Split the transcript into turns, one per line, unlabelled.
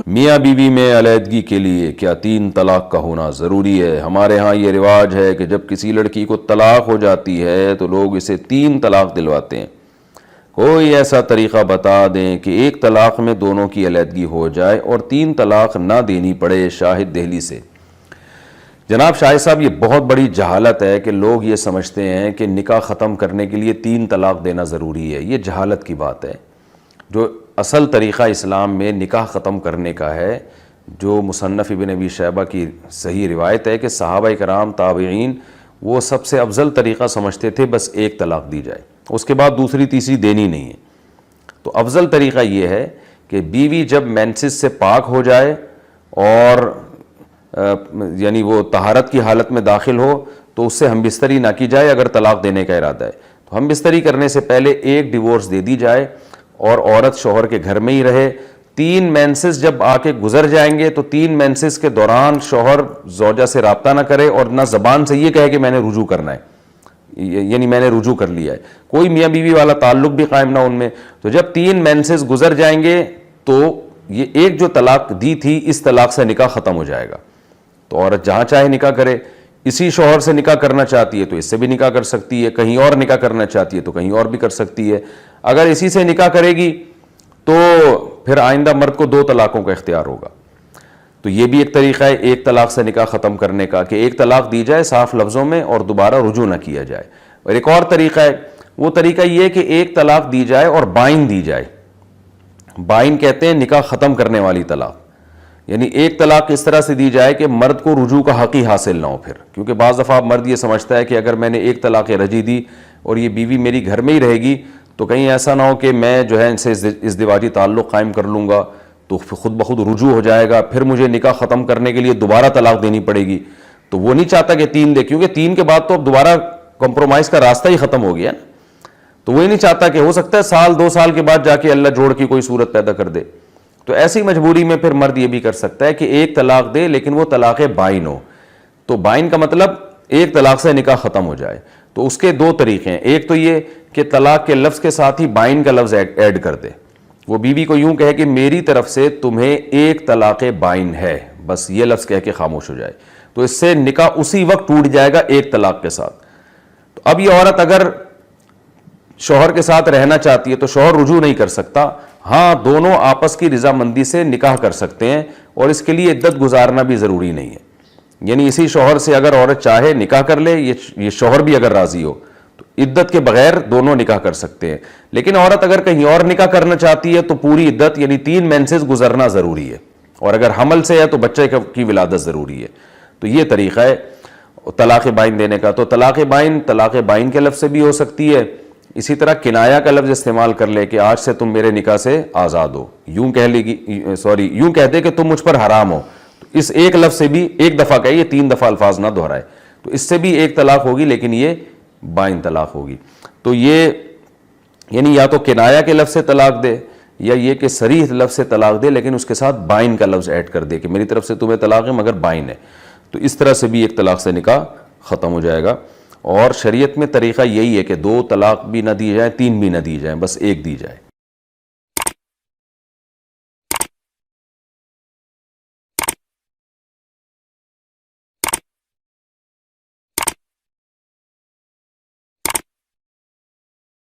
میاں بیوی میں علیحدگی کے لیے کیا 3 طلاق کا ہونا ضروری ہے؟ ہمارے ہاں یہ رواج ہے کہ جب کسی لڑکی کو طلاق ہو جاتی ہے تو لوگ اسے 3 طلاق دلواتے ہیں۔ کوئی ایسا طریقہ بتا دیں کہ 1 طلاق میں دونوں کی علیحدگی ہو جائے اور 3 طلاق نہ دینی پڑے۔ شاہد دہلی سے۔ جناب شاہد صاحب، یہ بہت بڑی جہالت ہے کہ لوگ یہ سمجھتے ہیں کہ نکاح ختم کرنے کے لیے 3 طلاق دینا ضروری ہے۔ یہ جہالت کی بات ہے۔ جو اصل طریقہ اسلام میں نکاح ختم کرنے کا ہے، جو مصنف ابن ابی شیبہ کی صحیح روایت ہے کہ صحابہ کرام تابعین وہ سب سے افضل طریقہ سمجھتے تھے بس 1 طلاق دی جائے، اس کے بعد دوسری تیسری دینی نہیں ہے۔ تو افضل طریقہ یہ ہے کہ بیوی جب مینسس سے پاک ہو جائے اور یعنی وہ طہارت کی حالت میں داخل ہو تو اس سے ہم بستری نہ کی جائے اگر طلاق دینے کا ارادہ ہے تو ہم بستری کرنے سے پہلے 1 ڈیورس دے دی جائے اور عورت شوہر کے گھر میں ہی رہے۔ 3 مینسز جب آ کے گزر جائیں گے تو 3 مینسز کے دوران شوہر زوجہ سے رابطہ نہ کرے اور نہ زبان سے یہ کہے کہ میں نے رجوع کرنا ہے، یعنی میں نے رجوع کر لیا ہے، کوئی میاں بیوی والا تعلق بھی قائم نہ ان میں۔ تو جب 3 مینسز گزر جائیں گے تو یہ ایک جو طلاق دی تھی اس طلاق سے نکاح ختم ہو جائے گا۔ تو عورت جہاں چاہے نکاح کرے، اسی شوہر سے نکاح کرنا چاہتی ہے تو اس سے بھی نکاح کر سکتی ہے، کہیں اور نکاح کرنا چاہتی ہے تو کہیں اور بھی کر سکتی ہے۔ اگر اسی سے نکاح کرے گی تو پھر آئندہ مرد کو 2 طلاقوں کا اختیار ہوگا۔ تو یہ بھی ایک طریقہ ہے 1 طلاق سے نکاح ختم کرنے کا کہ 1 طلاق دی جائے صاف لفظوں میں اور دوبارہ رجوع نہ کیا جائے۔ اور ایک اور طریقہ ہے، وہ طریقہ یہ کہ 1 طلاق دی جائے اور بائن دی جائے۔ بائن کہتے ہیں نکاح ختم کرنے والی طلاق، یعنی 1 طلاق اس طرح سے دی جائے کہ مرد کو رجوع کا حق ہی حاصل نہ ہو پھر، کیونکہ بعض دفعہ مرد یہ سمجھتا ہے کہ اگر میں نے 1 طلاق رجعی دی اور یہ بیوی میری گھر میں ہی رہے گی تو کہیں ایسا نہ ہو کہ میں جو ہے ان سے ازدواجی تعلق قائم کر لوں گا تو خود بخود رجوع ہو جائے گا، پھر مجھے نکاح ختم کرنے کے لیے دوبارہ طلاق دینی پڑے گی۔ تو وہ نہیں چاہتا کہ 3 دے، کیونکہ 3 کے بعد تو اب دوبارہ کمپرومائز کا راستہ ہی ختم ہو گیا نا۔ تو وہ نہیں چاہتا کہ ہو سکتا ہے سال 2 سال کے بعد جا کے اللہ جوڑ کی کوئی صورت پیدا کر دے۔ تو ایسی مجبوری میں پھر مرد یہ بھی کر سکتا ہے کہ 1 طلاق دے لیکن وہ طلاق بائن ہو۔ تو بائن کا مطلب 1 طلاق سے نکاح ختم ہو جائے۔ تو اس کے 2 طریقے ہیں، ایک تو یہ کہ طلاق کے لفظ کے ساتھ ہی بائن کا لفظ ایڈ کر دے، وہ بیوی کو یوں کہے کہ میری طرف سے تمہیں 1 طلاق بائن ہے، بس یہ لفظ کہہ کے خاموش ہو جائے، تو اس سے نکاح اسی وقت ٹوٹ جائے گا 1 طلاق کے ساتھ۔ تو اب یہ عورت اگر شوہر کے ساتھ رہنا چاہتی ہے تو شوہر رجوع نہیں کر سکتا، ہاں دونوں آپس کی رضامندی سے نکاح کر سکتے ہیں اور اس کے لیے عدت گزارنا بھی ضروری نہیں ہے۔ یعنی اسی شوہر سے اگر عورت چاہے نکاح کر لے، یہ شوہر بھی اگر راضی ہو تو عدت کے بغیر دونوں نکاح کر سکتے ہیں۔ لیکن عورت اگر کہیں اور نکاح کرنا چاہتی ہے تو پوری عدت یعنی 3 مینسز گزرنا ضروری ہے، اور اگر حمل سے ہے تو بچے کی ولادت ضروری ہے۔ تو یہ طریقہ ہے طلاق بائن دینے کا۔ تو طلاق بائن کے لفظ سے بھی ہو سکتی ہے، اسی طرح کنایا کا لفظ استعمال کر لے کہ آج سے تم میرے نکاح سے آزاد ہو، یوں کہہ لے گی، یوں کہہ دے کہ تم مجھ پر حرام ہو، تو اس ایک لفظ سے بھی 1 دفعہ کہے، یہ 3 دفعہ الفاظ نہ دہرائے، تو اس سے بھی 1 طلاق ہوگی لیکن یہ بائن طلاق ہوگی۔ تو یہ یعنی یا تو کنایا کے لفظ سے طلاق دے یا یہ کہ صریح لفظ سے طلاق دے لیکن اس کے ساتھ بائن کا لفظ ایڈ کر دے کہ میری طرف سے تمہیں طلاق ہے مگر بائن ہے، تو اس طرح سے بھی 1 طلاق سے نکاح ختم ہو جائے گا۔ اور شریعت میں طریقہ یہی ہے کہ 2 طلاق بھی نہ دی جائیں، 3 بھی نہ دی جائیں، بس 1 دی جائے۔